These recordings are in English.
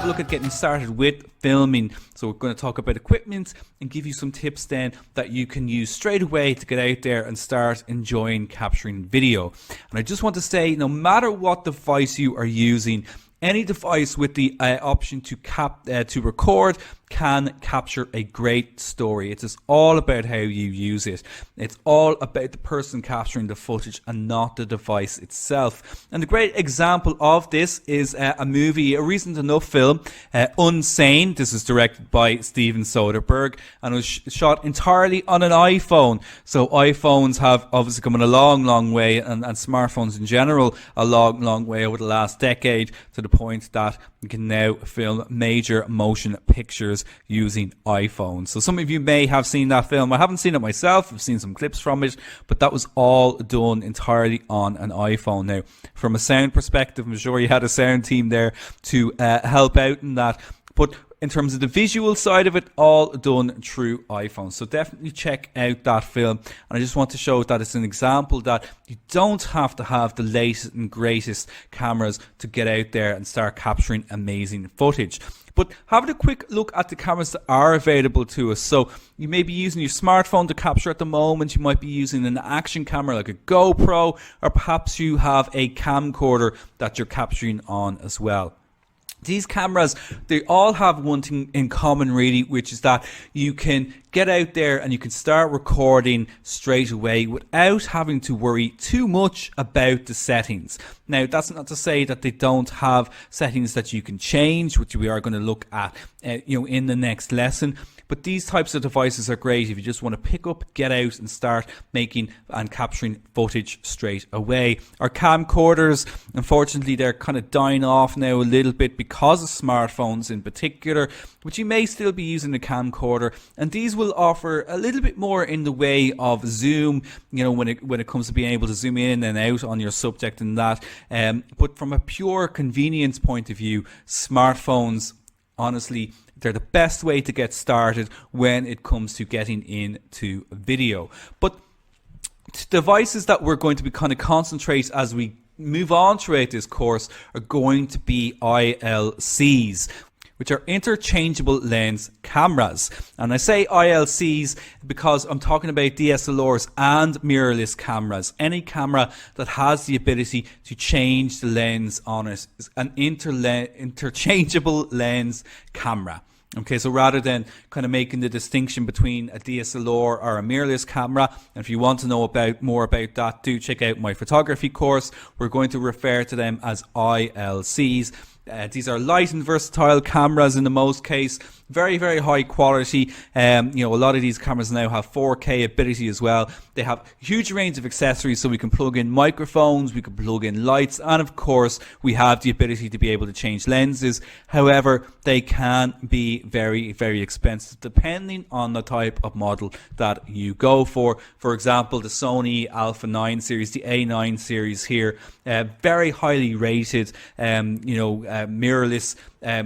a look at getting started with filming. So we're going to talk about equipment and give you some tips then that you can use straight away to get out there and start enjoying capturing video. And I just want to say, no matter what device you are using, any device with the option to record can capture a great story. It is all about how you use it. It's all about the person capturing the footage and not the device itself. And a great example of this is a movie, a recent enough film, Unsane. This is directed by Steven Soderbergh and was shot entirely on an iPhone. So iPhones have obviously come a long way, and smartphones in general a long way over the last decade, to the point that you can now film major motion pictures using iPhones. So some of you may have seen that film. I haven't seen it myself. I've seen some clips from it, but that was all done entirely on an iPhone. Now, from a sound perspective, I'm sure you had a sound team there to help out in that. But in terms of the visual side of it, all done through iPhone. So definitely check out that film. And I just want to show that it's an example that you don't have to have the latest and greatest cameras to get out there and start capturing amazing footage. But having a quick look at the cameras that are available to us. So you may be using your smartphone to capture at the moment. You might be using an action camera like a GoPro, or perhaps you have a camcorder that you're capturing on as well. These cameras, they all have one thing in common really, which is that you can get out there and you can start recording straight away without having to worry too much about the settings. Now, that's not to say that they don't have settings that you can change, which we are going to look at in the next lesson. But these types of devices are great if you just want to pick up, get out and start making and capturing footage straight away. Our camcorders, unfortunately, they're kind of dying off now a little bit because of smartphones in particular, but you may still be using a camcorder, and these will offer a little bit more in the way of zoom, when it comes to being able to zoom in and out on your subject and that. But from a pure convenience point of view, smartphones, honestly, they're the best way to get started when it comes to getting into video. But devices that we're going to be kind of concentrate as we move on throughout this course are going to be ILCs, which are interchangeable lens cameras. And I say ILCs because I'm talking about DSLRs and mirrorless cameras. Any camera that has the ability to change the lens on it is an interchangeable lens camera. Okay, so rather than kind of making the distinction between a DSLR or a mirrorless camera, and if you want to know more about that, do check out my photography course. We're going to refer to them as ILCs. These are light and versatile cameras in the most case, very high quality. A lot of these cameras now have 4K ability as well. They have a huge range of accessories, so we can plug in microphones, we can plug in lights, and of course we have the ability to be able to change lenses. However, they can be very expensive depending on the type of model that you go for. For example, the Sony Alpha 9 series, the A9 series here, very highly rated, mirrorless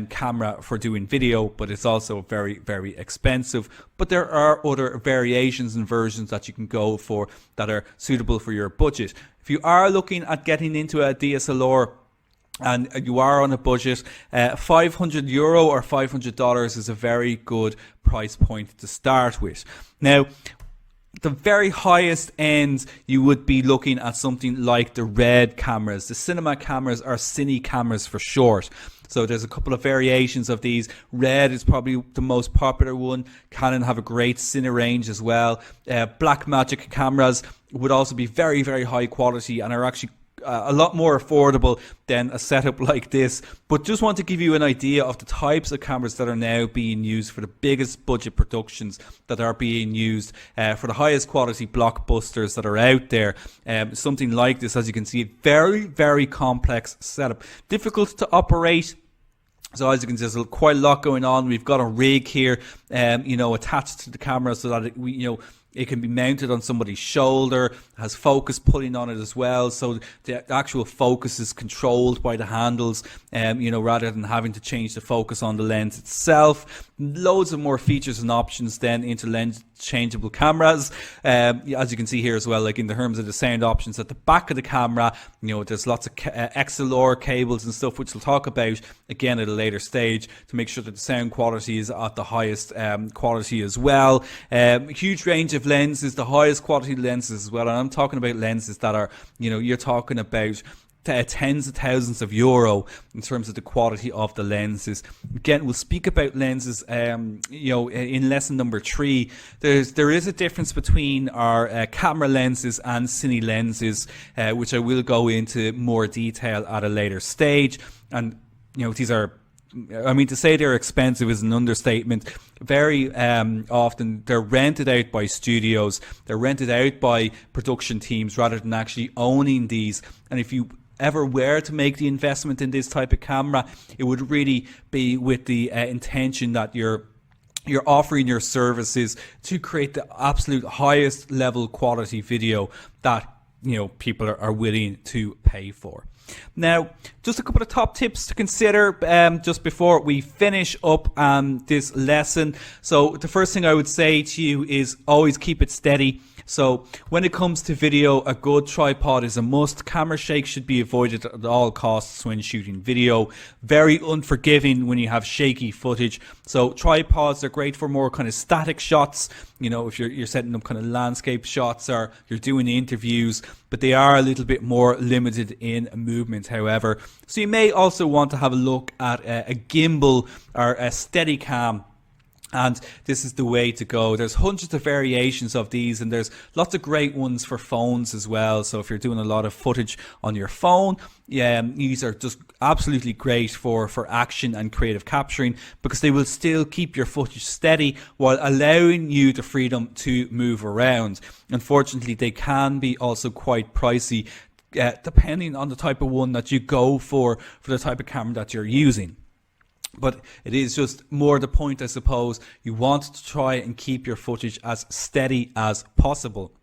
camera for doing video, but it's also very expensive. But there are other variations and versions that you can go for that are suitable for your budget. If you are looking at getting into a DSLR and you are on a budget, €500 or $500 is a very good price point to start with. Now, the very highest end, you would be looking at something like the RED cameras, the cinema cameras, or cine cameras for short. So there's a couple of variations of these. RED is probably the most popular one. Canon have a great cine range as well. Blackmagic cameras would also be very high quality and are actually a lot more affordable than a setup like this. But just want to give you an idea of the types of cameras that are now being used for the biggest budget productions that are being used for the highest quality blockbusters that are out there. Something like this, as you can see, very complex setup, difficult to operate. So as you can see, there's quite a lot going on. We've got a rig here, attached to the camera so that It can be mounted on somebody's shoulder, has focus pulling on it as well, so the actual focus is controlled by the handles, rather than having to change the focus on the lens itself. Loads of more features and options then into lens changeable cameras, as you can see here as well, like in terms of the sound options at the back of the camera. There's lots of XLR cables and stuff, which we'll talk about again at a later stage, to make sure that the sound quality is at the highest quality as well. Huge range of lenses, the highest quality lenses as well, and I'm talking about lenses that are, you're talking about tens of thousands of euro in terms of the quality of the lenses. Again, we'll speak about lenses in lesson number 3. There is a difference between our camera lenses and cine lenses, which I will go into more detail at a later stage. And these are, to say they're expensive is an understatement. Very often they're rented out by studios, they're rented out by production teams rather than actually owning these. And if you ever were to make the investment in this type of camera, it would really be with the intention that you're offering your services to create the absolute highest level quality video that people are willing to pay for. Now, just a couple of top tips to consider just before we finish up this lesson. So the first thing I would say to you is always keep it steady. So when it comes to video, a good tripod is a must. Camera shake should be avoided at all costs when shooting video. Very unforgiving when you have shaky footage. So tripods are great for more kind of static shots, if you're setting up kind of landscape shots or you're doing interviews, but they are a little bit more limited in movement, however. So you may also want to have a look at a gimbal or a Steadicam. And this is the way to go. There's hundreds of variations of these, and there's lots of great ones for phones as well. So if you're doing a lot of footage on your phone, these are just absolutely great for action and creative capturing, because they will still keep your footage steady while allowing you the freedom to move around. Unfortunately, they can be also quite pricey, depending on the type of one that you go for the type of camera that you're using. But it is just more the point, I suppose. You want to try and keep your footage as steady as possible.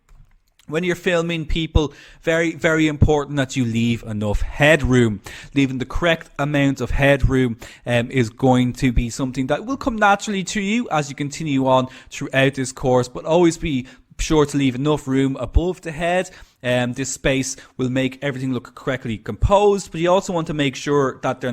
When you're filming people, very, very important that you leave enough headroom. Leaving the correct amount of headroom is going to be something that will come naturally to you as you continue on throughout this course, but always be sure to leave enough room above the head. This space will make everything look correctly composed, but you also want to make sure that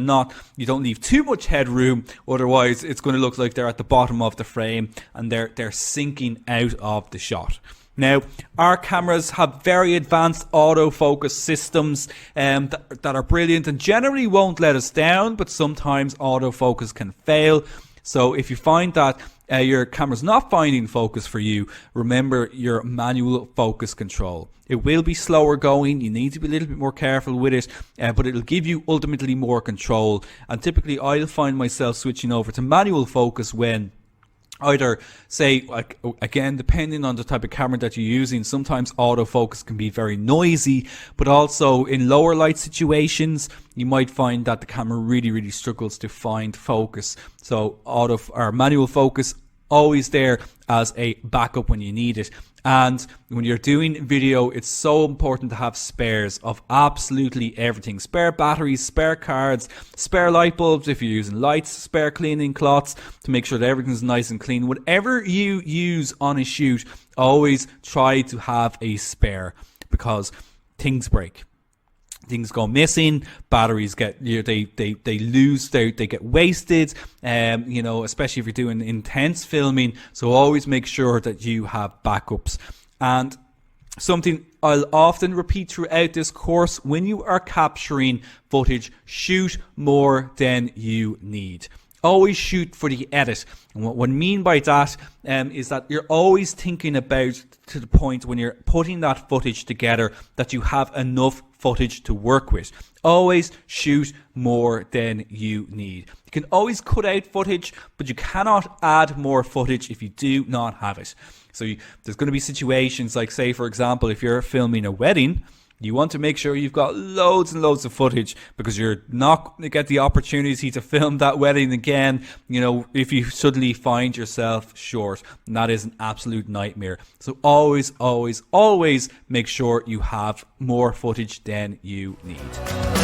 you don't leave too much headroom, otherwise it's going to look like they're at the bottom of the frame and they're sinking out of the shot. Now, our cameras have very advanced autofocus systems that are brilliant and generally won't let us down, but sometimes autofocus can fail. So if you find that your camera's not finding focus for you, remember your manual focus control. It will be slower going, you need to be a little bit more careful with it, but it'll give you ultimately more control. And typically I'll find myself switching over to manual focus when either, say, like, again, depending on the type of camera that you're using, sometimes autofocus can be very noisy, but also in lower light situations, you might find that the camera really, really struggles to find focus. So manual focus, always there as a backup when you need it. And when you're doing video, it's so important to have spares of absolutely everything. Spare batteries, spare cards, spare light bulbs if you're using lights, spare cleaning cloths to make sure that everything's nice and clean. Whatever you use on a shoot, always try to have a spare, because things break. Things go missing, batteries get, they lose, they get wasted, especially if you're doing intense filming. So always make sure that you have backups. And something I'll often repeat throughout this course: when you are capturing footage, shoot more than you need. Always shoot for the edit. And what I mean by that is that you're always thinking about, to the point when you're putting that footage together, that you have enough footage to work with. Always shoot more than you need. You can always cut out footage, but you cannot add more footage if you do not have it. So there's going to be situations like, say, for example, if you're filming a wedding, You want to make sure you've got loads and loads of footage, because you're not going to get the opportunity to film that wedding again, you know, if you suddenly find yourself short. And that is an absolute nightmare. So always, always, always make sure you have more footage than you need.